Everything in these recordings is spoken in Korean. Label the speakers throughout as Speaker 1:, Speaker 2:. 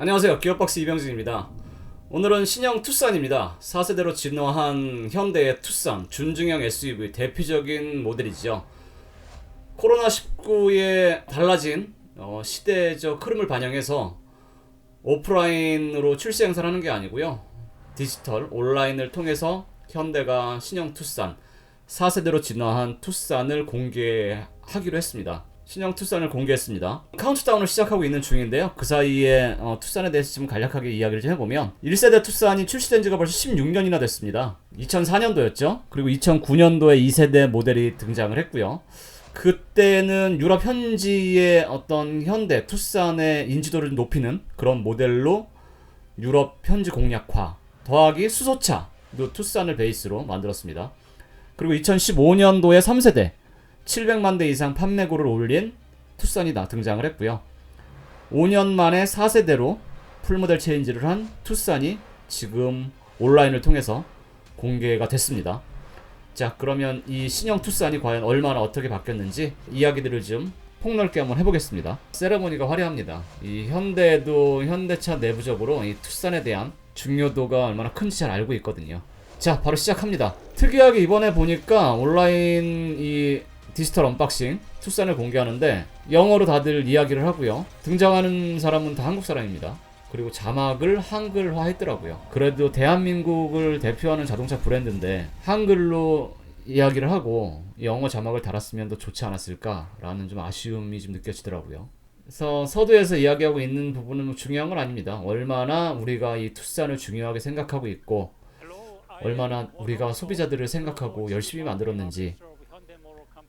Speaker 1: 안녕하세요. 기어박스 이병진입니다. 오늘은 신형 투싼입니다. 4세대로 진화한 현대의 투싼 준중형 SUV 대표적인 모델이죠. 코로나19에 달라진 시대적 흐름을 반영해서 오프라인으로 출시 행사를 하는 게 아니고요. 디지털 온라인을 통해서 현대가 신형 투싼 4세대로 진화한 투싼을 공개하기로 했습니다. 신형 투싼을 공개했습니다. 카운트다운을 시작하고 있는 중인데요. 그 사이에 투싼에 대해서 좀 간략하게 이야기를 좀 해보면 1세대 투싼이 출시된 지가 벌써 16년이나 됐습니다. 2004년도였죠. 그리고 2009년도에 2세대 모델이 등장을 했고요. 그때는 유럽 현지의 어떤 현대 투싼의 인지도를 높이는 그런 모델로 유럽 현지 공략화 더하기 수소차도 투싼을 베이스로 만들었습니다. 그리고 2015년도에 3세대 700만 대 이상 판매고를 올린 투싼이 등장을 했고요. 5년 만에 4세대로 풀모델 체인지를 한 투싼이 지금 온라인을 통해서 공개가 됐습니다. 자, 그러면 이 신형 투싼이 과연 얼마나 어떻게 바뀌었는지 이야기들을 좀 폭넓게 한번 해보겠습니다. 세레모니가 화려합니다. 이 현대도 현대차 내부적으로 이 투싼에 대한 중요도가 얼마나 큰지 잘 알고 있거든요. 자, 바로 시작합니다. 특이하게 이번에 보니까 온라인 이 디지털 언박싱 투싼을 공개하는데 영어로 다들 이야기를 하고요. 등장하는 사람은 다 한국 사람입니다. 그리고 자막을 한글화 했더라고요. 그래도 대한민국을 대표하는 자동차 브랜드인데 한글로 이야기를 하고 영어 자막을 달았으면 더 좋지 않았을까라는 좀 아쉬움이 좀 느껴지더라고요. 그래서 서두에서 이야기하고 있는 부분은 중요한 건 아닙니다. 얼마나 우리가 이 투싼을 중요하게 생각하고 있고 얼마나 우리가 소비자들을 생각하고 열심히 만들었는지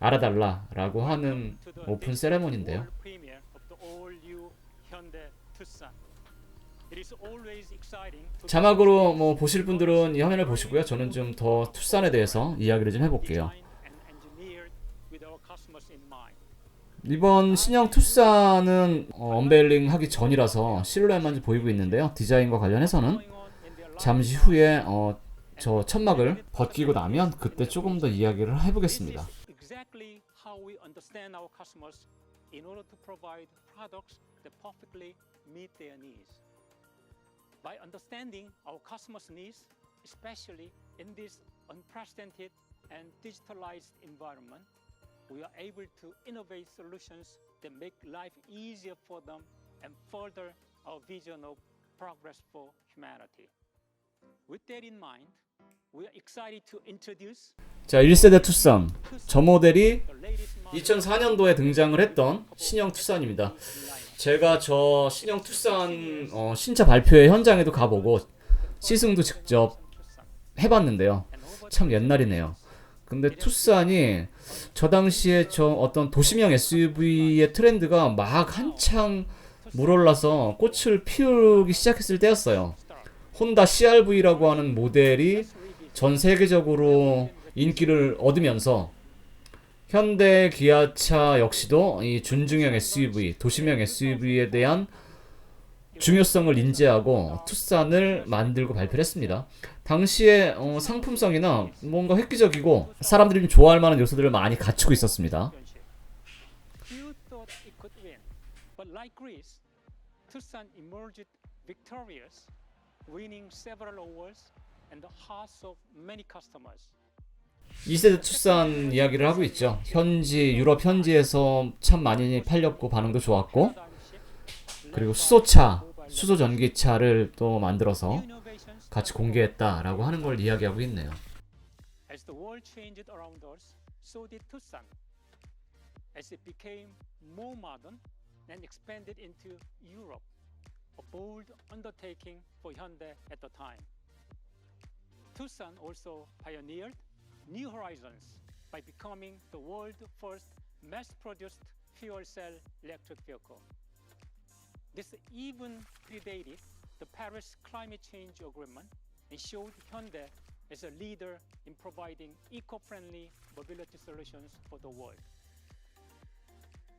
Speaker 1: 알아달라라고 하는 오픈 세레모니인데요. 자막으로 뭐 보실 분들은 이 화면을 보시고요. 저는 좀 더 투싼에 대해서 이야기를 좀 해볼게요. 이번 신형 투싼은 언베일링 하기 전이라서 실루엣만 좀 보이고 있는데요. 디자인과 관련해서는 잠시 후에 저 천막을 벗기고 나면 그때 조금 더 이야기를 해보겠습니다.
Speaker 2: Exactly how we understand our customers in order to provide products that perfectly meet their needs. By understanding our customers' needs, especially in this unprecedented and digitalized environment, we are able to innovate solutions that make life easier for them and further our vision of progress for humanity. With that in mind, we are excited to introduce
Speaker 1: 자, 1세대 투싼. 저 모델이 2004년도에 등장을 했던 신형 투싼입니다. 제가 저 신형 투싼 신차 발표회 현장에도 가보고 시승도 직접 해봤는데요. 참 옛날이네요. 근데 투싼이 저 당시에 저 어떤 도심형 SUV의 트렌드가 막 한창 물올라서 꽃을 피우기 시작했을 때였어요. 혼다 CR-V라고 하는 모델이 전 세계적으로 인기를 얻으면서 현대 기아차 역시도 이 준중형 SUV, 도심형 SUV에 대한 중요성을 인지하고 투싼을 만들고 발표를 했습니다. 당시에 상품성이나 뭔가 획기적이고 사람들이 좀 좋아할 만한 요소들을 많이 갖추고 있었습니다.
Speaker 2: few thought it could win, but like Greece, Tucson emerged victorious, winning several awards and the hearts of many customers.
Speaker 1: 2세대 투싼 이야기를 하고 있죠. 현지 유럽 현지에서 참 많이 팔렸고 반응도 좋았고, 그리고 수소차, 수소 전기차를 또 만들어서 같이 공개했다라고 하는 걸 이야기하고 있네요.
Speaker 2: As the world changed around us, so did Tucson. As it became more modern and expanded into Europe, a bold undertaking for Hyundai at the time. Tucson also pioneered new horizons by becoming the world's first mass-produced fuel cell electric vehicle. This even predated the Paris Climate Change Agreement and showed Hyundai as a leader in providing eco-friendly mobility solutions for the world.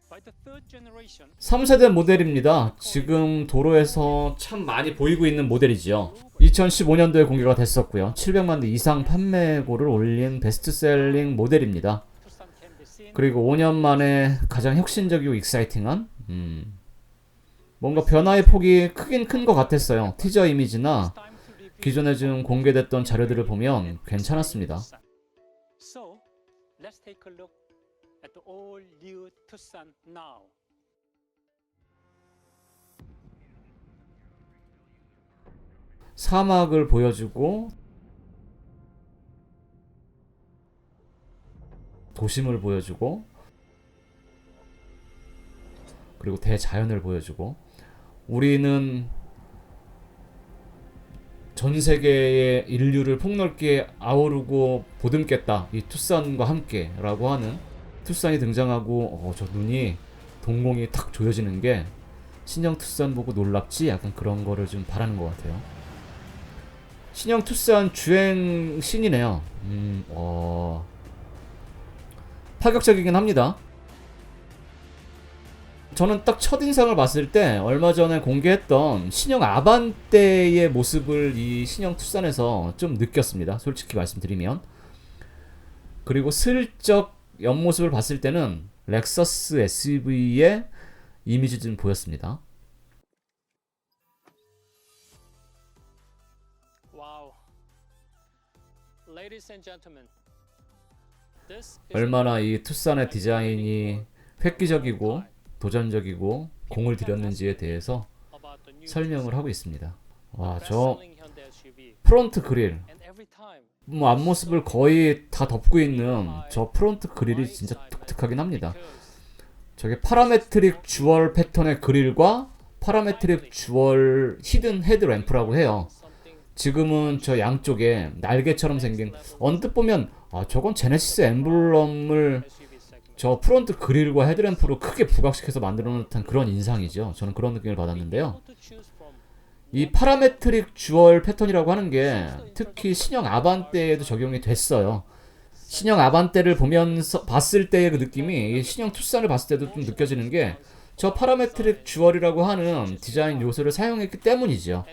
Speaker 2: By the third generation,
Speaker 1: 3세대 모델입니다. 지금 도로에서 참 많이 보이고 있는 모델이죠. 2015년도에 공개가 됐었고요. 700만 대 이상 판매고를 올린 베스트셀링 모델입니다.
Speaker 2: Tucson can be seen
Speaker 1: 그리고 5년 만에 가장 혁신적이고 익사이팅한 뭔가 변화의 폭이 크긴 큰 것 같았어요. 티저 이미지나 기존에 좀 공개됐던 자료들을 보면 괜찮았습니다.
Speaker 2: So, let's take a look at the all new Tucson now.
Speaker 1: 사막을 보여주고 도심을 보여주고 그리고 대자연을 보여주고 우리는 전 세계의 인류를 폭넓게 아우르고 보듬겠다. 이 투싼과 함께 라고 하는 투싼이 등장하고 저 눈이 동공이 탁 조여지는 게 신형 투싼 보고 놀랍지? 약간 그런 거를 좀 바라는 것 같아요. 신형 투싼 주행 신이네요. 파격적이긴 합니다. 저는 딱 첫인상을 봤을 때 얼마 전에 공개했던 신형 아반떼의 모습을 이 신형 투싼에서 좀 느꼈습니다. 솔직히 말씀드리면. 그리고 슬쩍 옆모습을 봤을 때는 렉서스 SUV의 이미지 좀 보였습니다.
Speaker 2: Wow. Ladies and gentlemen, this is
Speaker 1: 얼마나 이 투싼의 디자인이 획기적이고 도전적이고 공을 들였는지에 대해서
Speaker 2: about the new
Speaker 1: 설명을 하고 있습니다. 와, 저
Speaker 2: best-selling Hyundai SUV.
Speaker 1: 프론트 그릴,
Speaker 2: And every time
Speaker 1: 뭐 앞모습을 거의 다 덮고 있는 저 프론트 그릴이 진짜 독특하긴 합니다. 저게 파라메트릭 주얼 패턴의 그릴과 파라메트릭 주얼 히든 헤드 램프라고 해요. 지금은 저 양쪽에 날개처럼 생긴 언뜻 보면 저건 제네시스 엠블럼을 저 프론트 그릴과 헤드램프로 크게 부각시켜서 만들어 놓은 듯한 그런 인상이죠. 저는 그런 느낌을 받았는데요. 이 파라메트릭 주얼 패턴이라고 하는 게 특히 신형 아반떼에도 적용이 됐어요. 신형 아반떼를 보면서 봤을 때의 그 느낌이 신형 투싼을 봤을 때도 좀 느껴지는 게 저 파라메트릭 주얼이라고 하는 디자인 요소를 사용했기 때문이죠.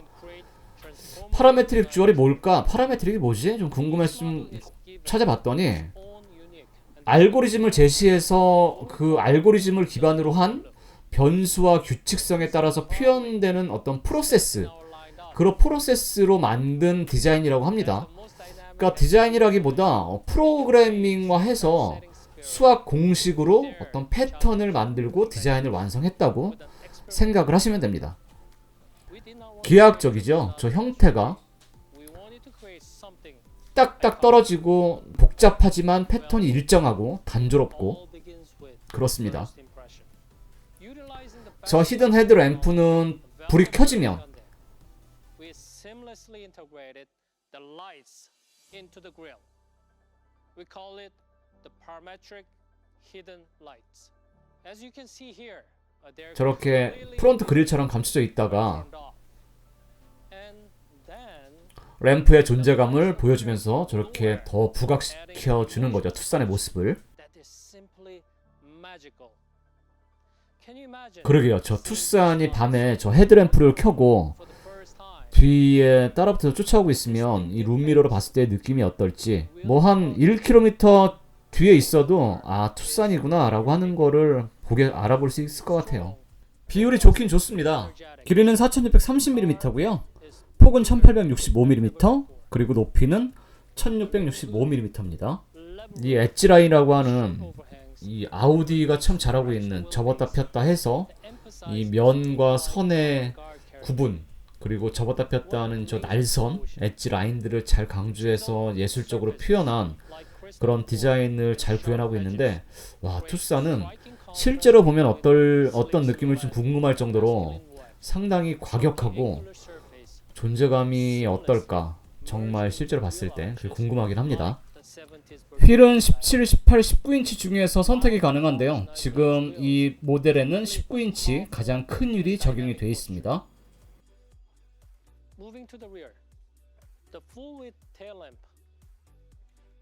Speaker 1: 파라메트릭 주얼이 뭘까? 파라메트릭이 뭐지? 좀 궁금해서 좀 찾아봤더니 알고리즘을 제시해서 그 알고리즘을 기반으로 한 변수와 규칙성에 따라서 표현되는 어떤 프로세스, 그런 프로세스로 만든 디자인이라고 합니다. 그러니까 디자인이라기보다 프로그래밍화해서 수학 공식으로 어떤 패턴을 만들고 디자인을 완성했다고 생각을 하시면 됩니다. 기하학적이죠. 저 형태가 딱딱 떨어지고 복잡하지만 패턴이 일정하고 단조롭고 그렇습니다. 저 히든 헤드 램프는 불이 켜지면 저렇게 프론트 그릴처럼 감춰져 있다가 램프의 존재감을 보여주면서 저렇게 더 부각시켜 주는 거죠. 투싼의 모습을. 그러게요. 저 투싼이 밤에 저 헤드램프를 켜고 뒤에 따라붙어서 쫓아오고 있으면 이 룸미러로 봤을 때의 느낌이 어떨지, 뭐 한 1km 뒤에 있어도 투싼이구나 라고 하는 거를 알아볼 수 있을 것 같아요. 비율이 좋긴 좋습니다. 길이는 4630mm고요. 폭은 1865mm, 그리고 높이는 1665mm입니다. 이 엣지라인이라고 하는 이 아우디가 참 잘하고 있는 접었다 폈다 해서 이 면과 선의 구분, 그리고 접었다 폈다 하는 저 날선, 엣지 라인들을 잘 강조해서 예술적으로 표현한 그런 디자인을 잘 구현하고 있는데, 와, 투싼은 실제로 보면 어떤 느낌일지 궁금할 정도로 상당히 과격하고 존재감이 어떨까, 정말 실제로 봤을 때 궁금하긴 합니다. 휠은 17, 18, 19인치 중에서 선택이 가능한데요. 지금 이 모델에는 19인치 가장 큰 휠이 적용이 되어 있습니다.
Speaker 2: Moving to the rear, the full width tail lamp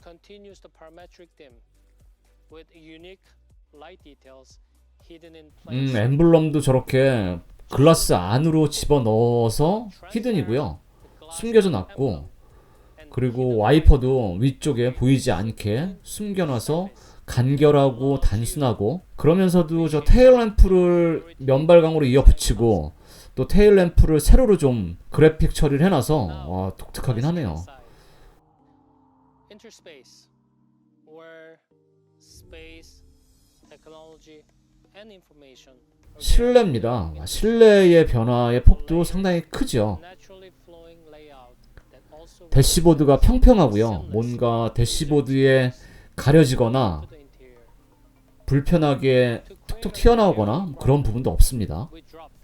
Speaker 2: continues the parametric dim with unique light details hidden in plain sight.
Speaker 1: 엠블럼도 저렇게 글라스 안으로 집어넣어서 히든이고요. 숨겨져 놨고, 그리고 와이퍼도 위쪽에 보이지 않게 숨겨놔서 간결하고 단순하고, 그러면서도 저 테일램프를 면발광으로 이어 붙이고 또 테일 램프를 세로로 좀 그래픽 처리를 해놔서 독특하긴 하네요.
Speaker 3: Interspace, where space, technology, and information
Speaker 1: 실내입니다. 실내의 변화의 폭도 상당히 크죠.
Speaker 3: naturally flowing layout that also
Speaker 1: 대시보드가 평평하고요. 뭔가 대시보드에 가려지거나
Speaker 3: to the interior.
Speaker 1: 불편하게 툭툭 튀어나오거나 그런 부분도 없습니다.
Speaker 3: We dropped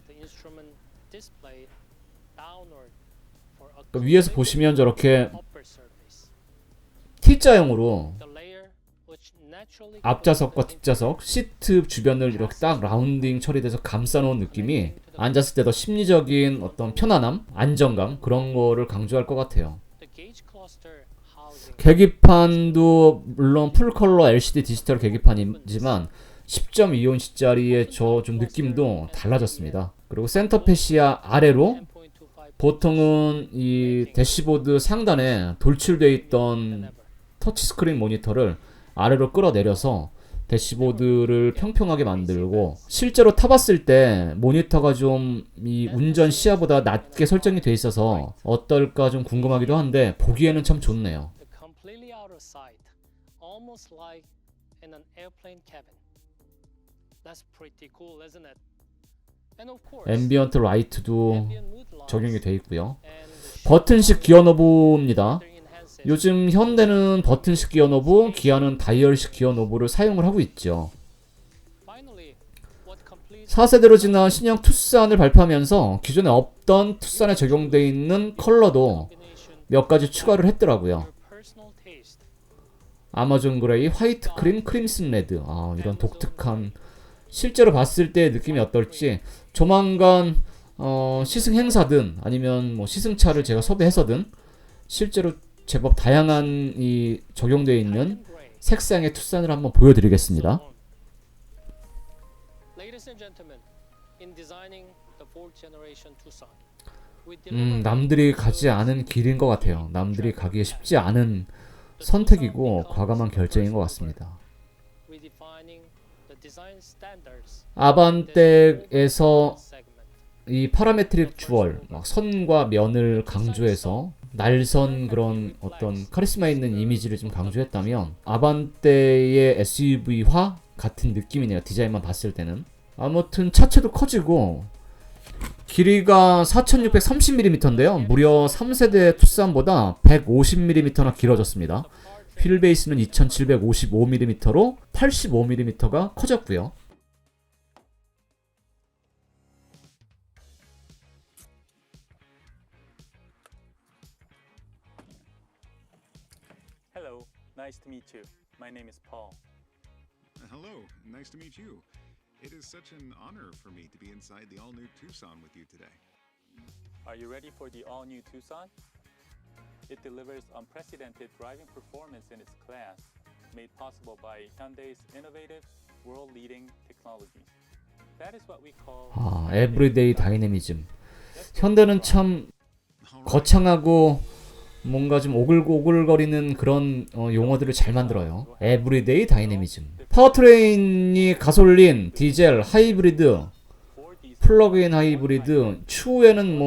Speaker 3: the instrument display downward for a
Speaker 1: 그러니까 위에서 보시면 저렇게
Speaker 3: upper surface.
Speaker 1: T자형으로
Speaker 3: The layer which naturally
Speaker 1: 앞좌석과 뒷좌석, 시트 주변을 이렇게 딱 라운딩 처리돼서 감싸놓은 느낌이 앉았을 때 더 심리적인 어떤 편안함, 안정감 그런 거를 강조할 것 같아요.
Speaker 3: the gauge cluster housing
Speaker 1: 계기판도 물론 풀컬러 LCD 디지털 계기판이지만 10.25인치짜리의 저 좀 느낌도 달라졌습니다. 그리고 센터 패시아 아래로
Speaker 3: 10.25
Speaker 1: 보통은 이 대시보드 상단에 돌출되어 있던 터치스크린 모니터를 아래로 끌어내려서 대시보드를 평평하게 만들고 실제로 타봤을 때 모니터가 좀 이 운전 시야보다 낮게 설정이 돼 있어서 어떨까 좀 궁금하기도 한데 보기에는 참 좋네요.
Speaker 3: completely out of sight, almost like in an airplane cabin. That's pretty cool, isn't it? And of course,
Speaker 1: 앰비언트 라이트도
Speaker 3: ambient mood lights
Speaker 1: 적용이 돼 있고요.
Speaker 3: and the
Speaker 1: 버튼식 기어 노브입니다.
Speaker 3: shutter enhances
Speaker 1: 요즘 현대는 버튼식 기어 노브, 기아는 다이얼식 기어 노브를 사용을 하고 있죠.
Speaker 3: Finally, what completes
Speaker 1: 4세대로 지난 신형 투싼을 발표하면서 기존에 없던 투싼에 적용되어 있는 컬러도
Speaker 3: combination
Speaker 1: 몇 가지 추가를 했더라고요.
Speaker 3: your personal taste.
Speaker 1: 아마존 그레이, 화이트 크림, 크림슨 레드. 이런 독특한 실제로 봤을 때 느낌이 어떨지 조만간 시승 행사든 아니면 뭐 시승차를 제가 섭외해서든 실제로 제법 다양한 이 적용되어 있는
Speaker 3: Titan gray.
Speaker 1: 색상의 투싼을 한번 보여드리겠습니다.
Speaker 3: Ladies and gentlemen, in designing the fourth generation Tucson, we delivered
Speaker 1: 남들이 가지 않은 길인 것 같아요. 남들이 가기에 쉽지 않은 선택이고 과감한 결정인 것 같습니다.
Speaker 3: redefining the design standards
Speaker 1: 아반떼에서
Speaker 3: segment.
Speaker 1: 이 파라메트릭 주얼, 막 선과 면을 강조해서 날선 그런 어떤 카리스마 있는 이미지를 좀 강조했다면 아반떼의 SUV화 같은 느낌이네요. 디자인만 봤을 때는. 아무튼 차체도 커지고 길이가 4630mm인데요. 무려 3세대 투싼보다 150mm나 길어졌습니다. 휠 베이스는 2755mm로 85mm가 커졌고요.
Speaker 4: Hello, nice to meet you. My name is Paul.
Speaker 5: Hello, nice to meet you. It is such an honor for me to be inside the all-new Tucson with you today.
Speaker 4: Are you ready for the all-new Tucson? It delivers unprecedented driving performance in its class, made possible by Hyundai's innovative, world-leading technologies. That is what we call
Speaker 1: 에브리데이 다이내미즘. 현대는 참 거창하고 뭔가 좀 오글오글거리는 그런 용어들을 잘 만들어요. 에브리데이 다이내미즘. 파워트레인이 가솔린, 디젤, 하이브리드, 플러그인 하이브리드, 추후에는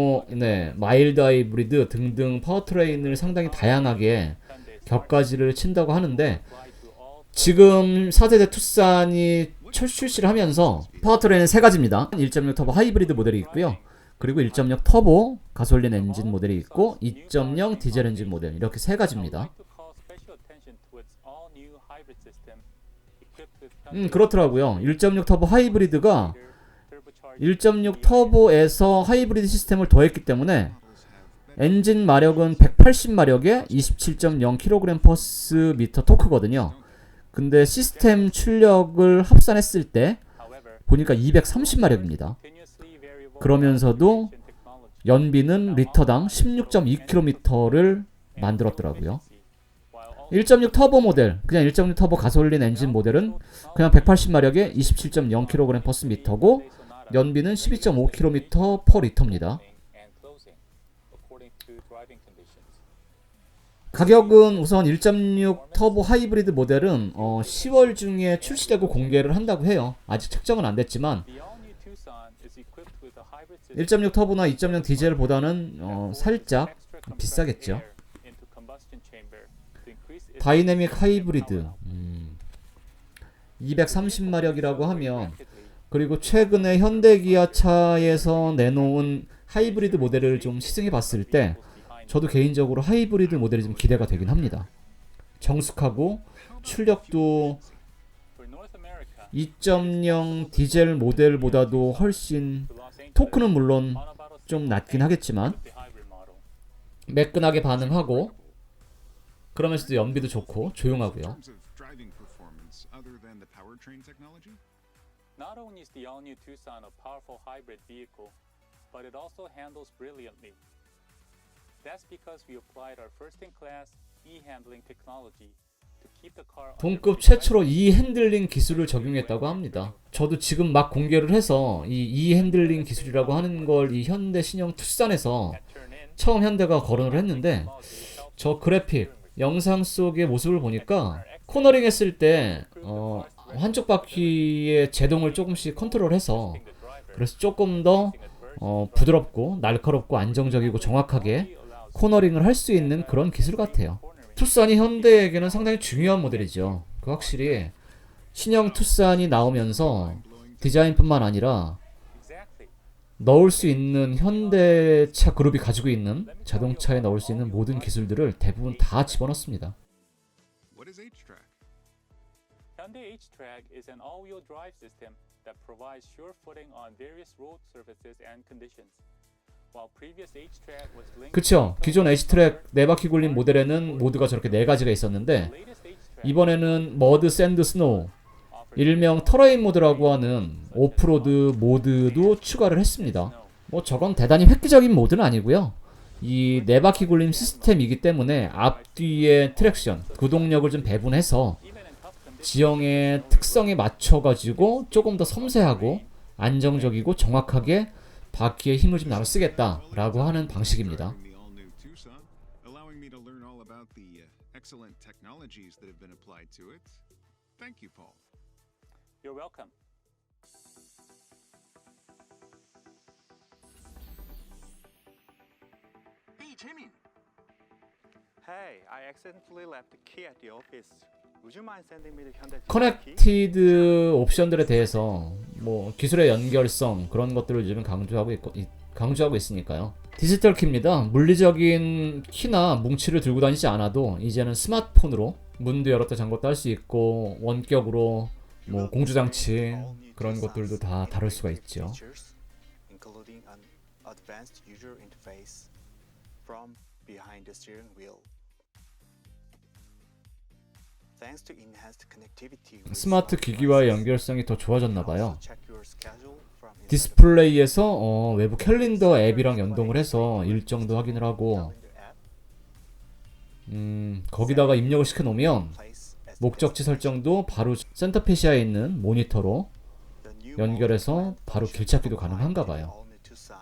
Speaker 1: 마일드 하이브리드 등등 파워트레인을 상당히 다양하게 격가지를 친다고 하는데 지금 4세대 투싼이 출시를 하면서 파워트레인은 세 가지입니다. 1.6 터보 하이브리드 모델이 있고요. 그리고 1.6 터보 가솔린 엔진 모델이 있고 2.0 디젤 엔진 모델 이렇게 세 가지입니다. 그렇더라고요. 1.6 터보 하이브리드가 1.6 터보에서 하이브리드 시스템을 더했기 때문에 엔진 마력은 180마력에 27.0kg/m 토크거든요. 근데 시스템 출력을 합산했을 때 보니까 230마력입니다. 그러면서도 연비는 리터당 16.2km를 만들었더라고요. 1.6 터보 모델, 그냥 1.6 터보 가솔린 엔진 모델은 그냥 180마력에 27.0kg/m고 연비는 12.5km/L입니다. 가격은 우선 1.6 터보 하이브리드 모델은 10월 중에 출시되고 공개를 한다고 해요. 아직 측정은 안 됐지만 1.6 터보나 2.0 디젤보다는 살짝 비싸겠죠. 다이내믹 하이브리드 230마력이라고 하면, 그리고 최근에 현대기아차에서 내놓은 하이브리드 모델을 좀 시승해 봤을 때 저도 개인적으로 하이브리드 모델이 좀 기대가 되긴 합니다. 정숙하고 출력도 2.0 디젤 모델보다도 훨씬, 토크는 물론 좀 낮긴 하겠지만 매끈하게 반응하고, 그러면서도 연비도 좋고 조용하고요.
Speaker 4: Not only is the all-new Tucson a powerful hybrid vehicle, but it also handles brilliantly. That's because we applied our first-in-class e-handling technology to keep the car
Speaker 1: 동급 최초로 이 핸들링 기술을 적용했다고 합니다. 저도 지금 막 공개를 해서 이 핸들링 기술이라고 하는 걸 이 현대 신형 투싼에서 처음 현대가 거론을 했는데, 저 그래픽 영상 속의 모습을 보니까 코너링 했을 때 한쪽 바퀴의 제동을 조금씩 컨트롤해서, 그래서 조금 더 부드럽고 날카롭고 안정적이고 정확하게 코너링을 할 수 있는 그런 기술 같아요. 투싼이 현대에게는 상당히 중요한 모델이죠. 그 확실히 신형 투싼이 나오면서 디자인뿐만 아니라 넣을 수 있는 현대차 그룹이 가지고 있는 자동차에 넣을 수 있는 모든 기술들을 대부분 다 집어넣습니다.
Speaker 5: What is H-Track?
Speaker 4: Hyundai H-Track is an all-wheel drive system that provides sure footing on various road surfaces and conditions. While previous H-Track was linked
Speaker 1: 그쵸? 기존 H-트랙 4바퀴 굴린 모델에는 모드가 저렇게 4가지가 있었는데, 이번에는 머드, 샌드, 스노우, 일명 터레인 모드라고 하는 오프로드 모드도 추가를 했습니다. 뭐 저건 대단히 획기적인 모드는 아니고요. 이 4바퀴 굴림 시스템이기 때문에 앞뒤의 트랙션, 구동력을 좀 배분해서 지형의 특성에 맞춰가지고 조금 더 섬세하고 안정적이고 정확하게 바퀴에 힘을 좀 나눠 쓰겠다라고 하는 방식입니다.
Speaker 5: The all-new Tucson, allowing me to learn all about the excellent technologies that have been applied to it. Thank you, Paul.
Speaker 4: You're welcome.
Speaker 6: Hey, Jimin. Hey, I accidentally left the key at the office. Would you mind sending me the Hyundai key?
Speaker 1: 커넥티드 옵션들에 대해서 뭐 기술의 연결성 그런 것들을 요즘 강조하고 있으니까요. 디지털 키입니다. 물리적인 키나 뭉치를 들고 다니지 않아도 이제는 스마트폰으로 문도 열었다 잠궜다 할 수 있고, 원격으로 뭐 공조장치 그런 것들도 다 다룰 수가 있죠.
Speaker 6: Including an advanced user interface from behind the steering wheel. Thanks to enhanced connectivity with
Speaker 1: 스마트 기기와의 연결성이 더 좋아졌나봐요.
Speaker 6: check your schedule from inside
Speaker 1: 디스플레이에서 외부 캘린더 앱이랑 연동을 해서 일정도 확인을 하고, 거기다가 입력을 시켜놓으면
Speaker 6: place as
Speaker 1: 목적지 설정도 바로 센터페시아에 있는 모니터로
Speaker 6: the new
Speaker 1: 연결해서 바로 길찾기도 가능한가 봐요.
Speaker 6: all-new Tucson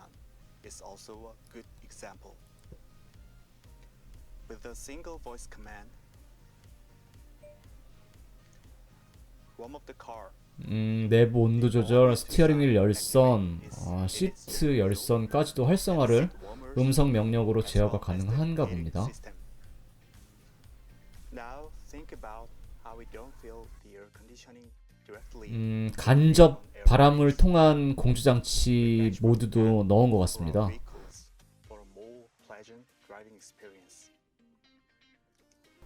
Speaker 6: is also a good example. With a single voice command, warm up the car.
Speaker 1: 내부 온도 조절, 스티어링 휠 열선, 시트 열선까지도 활성화를 음성 명령으로 제어가 가능한가 봅니다.
Speaker 6: Now think about how we don't feel the air conditioning directly.
Speaker 1: 간접 바람을 통한 공조장치 모드도 넣은 것 같습니다.
Speaker 6: For a more pleasant driving experience.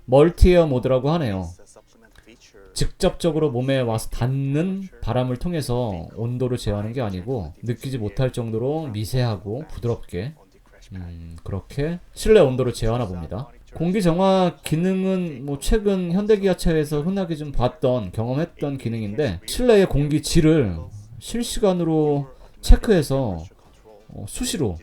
Speaker 1: 멀티에어 모드라고 하네요.
Speaker 6: It's a supplement feature
Speaker 1: 직접적으로 몸에 와서 닿는 바람을 통해서 온도를 제어하는 게 아니고, 느끼지 못할 정도로 미세하고 부드럽게
Speaker 6: on the crash pad.
Speaker 1: 그렇게 실내 온도를 제어하나 봅니다. 공기 정화 기능은 뭐 최근 현대기아차에서 흔하게 좀 봤던, 경험했던 기능인데, 실내의 공기 질을 실시간으로 체크해서 수시로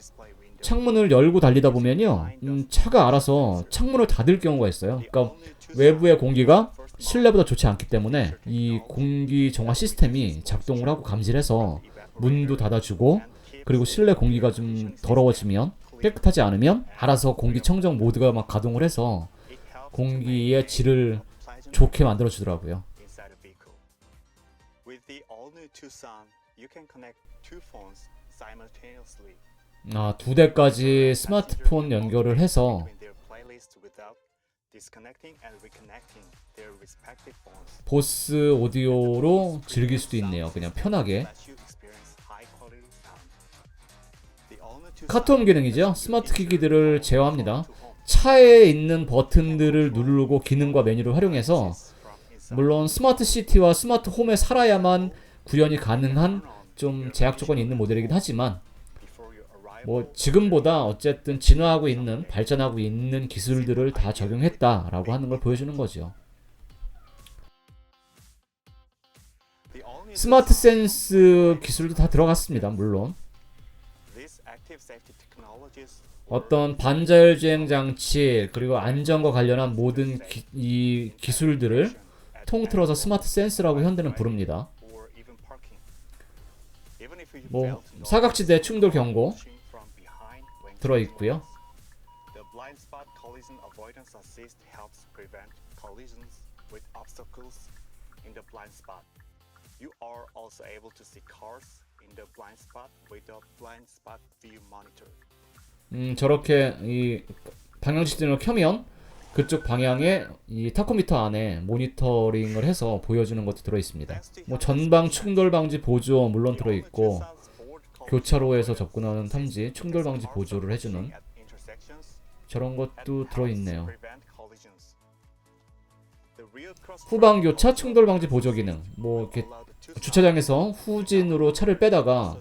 Speaker 1: 창문을 열고 달리다 보면요, 차가 알아서 창문을 닫을 경우가 있어요. 그러니까 외부의 공기가 실내보다 좋지 않기 때문에 이 공기 정화 시스템이 작동을 하고 감지해서 문도 닫아주고, 그리고 실내 공기가 좀 더러워지면, 깨끗하지 않으면 알아서 공기청정 모드가 막 가동을 해서 공기의 질을 좋게 만들어 주더라고요.
Speaker 6: inside the vehicle. With the all-new Tucson, you can connect two phones simultaneously.
Speaker 1: 두 대까지 스마트폰 연결을 해서
Speaker 6: Between their playlists without disconnecting and reconnecting their respective phones.
Speaker 1: 보스 오디오로 즐길 수도 있네요. 그냥 편하게.
Speaker 6: Lets you experience high quality sound. The all-new Tucson
Speaker 1: 카톡 기능이죠. 스마트 기기들을 제어합니다. 차에 있는 버튼들을 누르고 기능과 메뉴를 활용해서 물론 스마트 시티와 스마트 홈에 살아야만 구현이 가능한 좀 제약 조건이 있는 모델이긴 하지만 뭐 지금보다 어쨌든 진화하고 있는 발전하고 있는 기술들을 다 적용했다라고 하는 걸 보여주는 거죠. 스마트 센스 기술도 다 들어갔습니다. 물론
Speaker 6: These active safety technologies
Speaker 1: 어떤 반자율 주행 장치 그리고 안전과 관련한 모든 이 기술들을 통틀어서 스마트 센스라고 현대는 부릅니다.
Speaker 6: or even parking. Even if you
Speaker 1: 뭐
Speaker 6: fail to notice
Speaker 1: 사각지대 충돌 경고
Speaker 6: approaching from behind when
Speaker 1: 들어 있고요.
Speaker 6: the blind spot collision avoidance assist helps prevent collisions with obstacles in the blind spot. You are also able to see cars in the blind spot with the blind spot view monitor.
Speaker 1: 저렇게 이 방향 지진을 켜면 그쪽 방향에 이 타코미터 안에 모니터링을 해서 보여주는 것도 들어 있습니다. 뭐 전방 충돌 방지 보조 물론 들어 있고 교차로에서 접근하는 탐지 충돌 방지 보조를 해주는 저런 것도 들어 있네요. 후방 교차 충돌 방지 보조 기능. 뭐 이렇게 주차장에서 후진으로 차를 빼다가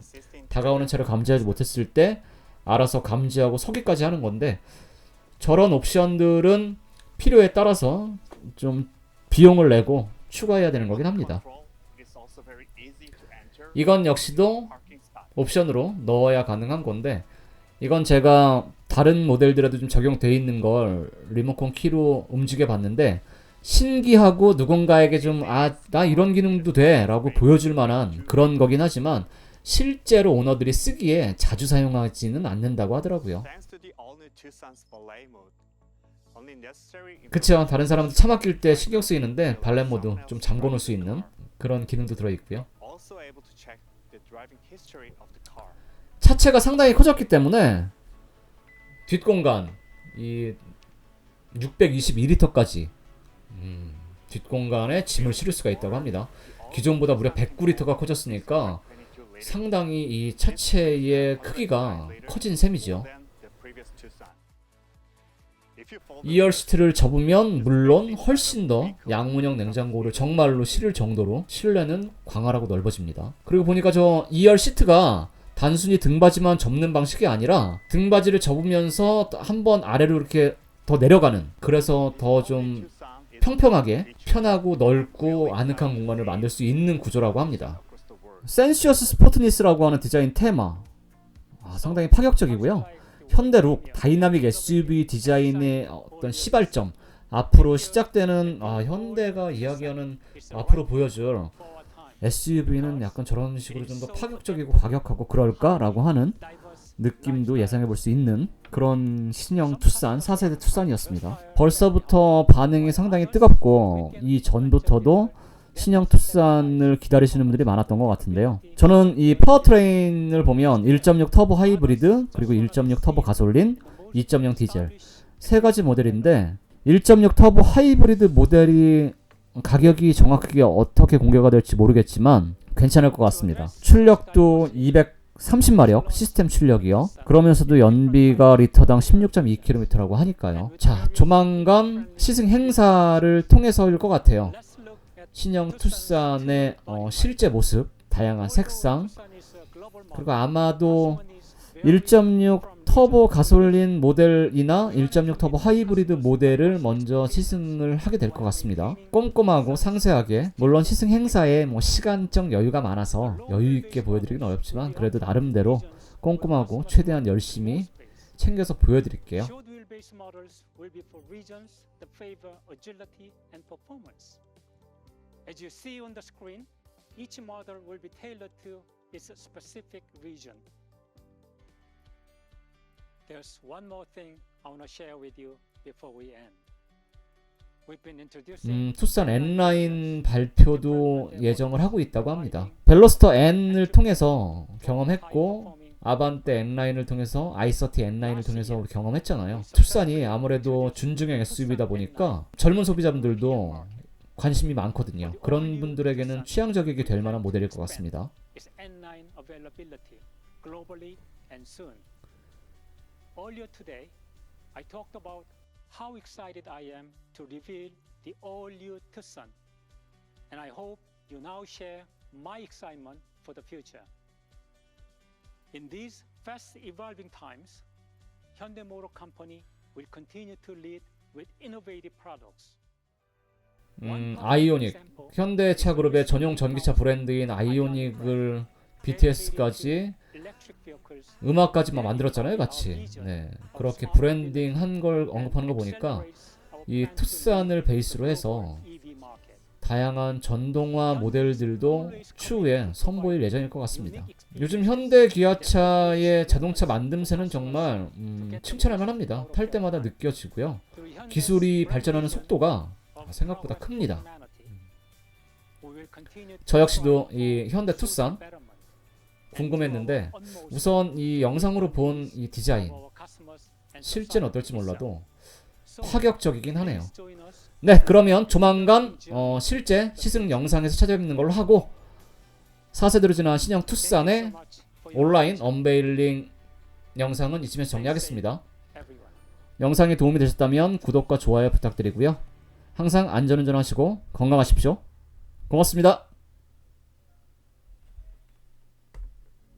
Speaker 1: 다가오는 차를 감지하지 못했을 때 알아서 감지하고 서기까지 하는 건데 저런 옵션들은 필요에 따라서 좀 비용을 내고 추가해야 되는 거긴 합니다. 이건 역시도 옵션으로 넣어야 가능한 건데 이건 제가 다른 모델들에도 좀 적용되어 있는 걸 리모컨 키로 움직여 봤는데 신기하고 누군가에게 좀 나 이런 기능도 돼 라고 보여줄 만한 그런 거긴 하지만 실제로 오너들이 쓰기에 자주 사용하지는 않는다고 하더라고요. 그쵸, 다른 사람들 차 막힐 때 신경 쓰이는데 발렛 모드 좀 잠궈 놓을 수 있는 그런 기능도 들어있고요. 차체가 상당히 커졌기 때문에 뒷공간 이 622리터까지 뒷공간에 짐을 실을 수가 있다고 합니다. 기존보다 무려 109리터가 커졌으니까 상당히 이 차체의 크기가 커진 셈이죠. 2열 시트를 접으면 물론 훨씬 더 양문형 냉장고를 정말로 실을 정도로 실내는 광활하고 넓어집니다. 그리고 보니까 저 2열 시트가 단순히 등받이만 접는 방식이 아니라 등받이를 접으면서 한번 아래로 이렇게 더 내려가는, 그래서 더 좀 평평하게 편하고 넓고 아늑한 공간을 만들 수 있는 구조라고 합니다. 센슈어스 스포트니스라고 하는 디자인 테마, 상당히 파격적이고요. 현대룩, 다이나믹 SUV 디자인의 어떤 시발점, 앞으로 시작되는 현대가 이야기하는 앞으로 보여줄 SUV는 약간 저런 식으로 좀 더 파격적이고 과격하고 그럴까라고 하는 느낌도 예상해 볼 수 있는 그런 신형 투싼 4세대 투싼이었습니다. 벌써부터 반응이 상당히 뜨겁고 이 전부터도 신형 투싼을 기다리시는 분들이 많았던 것 같은데요. 저는 이 파워트레인을 보면 1.6 터보 하이브리드, 그리고 1.6 터보 가솔린, 2.0 디젤 세 가지 모델인데 1.6 터보 하이브리드 모델이 가격이 정확하게 어떻게 공개가 될지 모르겠지만 괜찮을 것 같습니다. 출력도 230마력 시스템 출력이요. 그러면서도 연비가 리터당 16.2km라고 하니까요. 자, 조만간 시승 행사를 통해서일 것 같아요. 신형 투싼의 실제 모습, 다양한 색상, 그리고 아마도 1.6 터보 가솔린 모델이나 1.6 터보 하이브리드 모델을 먼저 시승을 하게 될 것 같습니다. 꼼꼼하고 상세하게, 물론 시승 행사에 시간적 여유가 많아서 여유있게 보여드리긴 어렵지만 그래도 나름대로 꼼꼼하고 최대한 열심히 챙겨서 보여드릴게요.
Speaker 2: As you see on the screen, each model will be tailored to its specific region. There's one more thing I want to share with you before we end. We've been introducing
Speaker 1: 투싼 N라인 발표도 예정을 하고 있다고 합니다. 벨로스터 N을 통해서 경험했고 아반떼 N라인을 통해서 i30 N라인을 통해서 경험했잖아요. 투싼이 아무래도 준중형 SUV다 보니까 젊은 소비자분들도 관심이 많거든요. 그런 분들에게는 취향저격이 될 만한 모델일 것 같습니다.
Speaker 2: is N9 availability globally and soon. Earlier today, I talked about how excited I am to reveal the all-new Tucson, and I hope you now share my excitement for the future. In these fast-evolving times, Hyundai Motor Company will continue to lead with innovative products.
Speaker 1: 아이오닉. 현대차 그룹의 전용 전기차 브랜드인 아이오닉을 BTS까지 음악까지만 만들었잖아요, 같이. 네, 그렇게 브랜딩 한 걸 언급하는 거 보니까 이 투싼을 베이스로 해서 다양한 전동화 모델들도 추후에 선보일 예정일 것 같습니다. 요즘 현대 기아차의 자동차 만듦새는 정말 칭찬할 만합니다. 탈 때마다 느껴지고요. 기술이 발전하는 속도가 생각보다 큽니다. 저 역시도 이 현대 투싼 궁금했는데 우선 이 영상으로 본 이 디자인 실제는 어떨지 몰라도 파격적이긴 하네요. 네, 그러면 조만간 실제 시승 영상에서 찾아뵙는 걸로 하고 4세대로 지난 신형 투싼의 온라인 언베일링 영상은 이쯤에서 정리하겠습니다. 영상이 도움이 되셨다면 구독과 좋아요 부탁드리고요. 항상 안전운전하시고 건강하십시오. 고맙습니다.